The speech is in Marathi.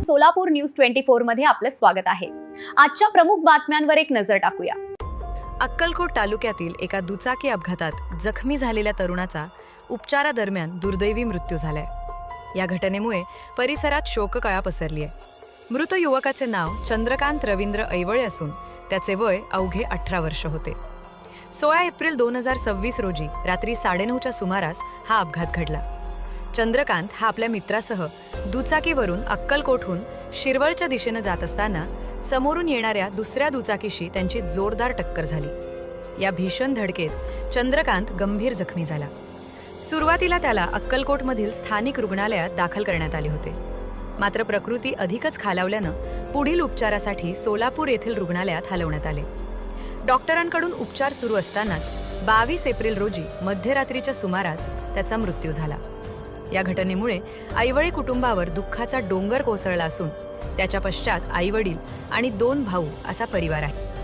सोलापूर न्यूज 24 मध्ये आपलं स्वागत आहे। आजच्या प्रमुख बातम्यांवर एक नजर टाकूया। अक्कलकोट तालुक्यातील एका दुचाकी अपघातात जखमी झालेल्या तरुणाचा उपचारादरम्यान दुर्दैवी मृत्यू झालाय। या घटनेमुळे परिसरात शोककळा पसरली आहे। मृत युवकाचे नाव चंद्रकांत रवींद्र ऐवळे असून त्याचे वय अवघे 18 वर्ष होते। 16 एप्रिल 2026 रोजी रात्री 9:30च्या सुमारास हा अपघात घडला। चंद्रकांत हा आपल्या मित्रासह दुचाकीवरून अक्कलकोटहून शिरवळच्या दिशेने जात असताना समोरून येणाऱ्या दुसऱ्या दुचाकीशी त्यांची जोरदार टक्कर झाली। या भीषण धडकेत चंद्रकांत गंभीर जखमी झाला। सुरुवातीला त्याला अक्कलकोटमधील स्थानिक रुग्णालयात दाखल करण्यात आले होते, मात्र प्रकृती अधिकच खालावल्यानं पुढील उपचारासाठी सोलापूर येथील रुग्णालयात हलवण्यात आले। डॉक्टरांकडून उपचार सुरू असतानाच 22 एप्रिल रोजी मध्यरात्रीच्या सुमारास त्याचा मृत्यू झाला। या घटनेमुळे ऐवळे कुटुंबावर दुःखाचा डोंगर कोसळला असून त्याच्या पश्चात आईवडील आणि 2 भाऊ असा परिवार आहे।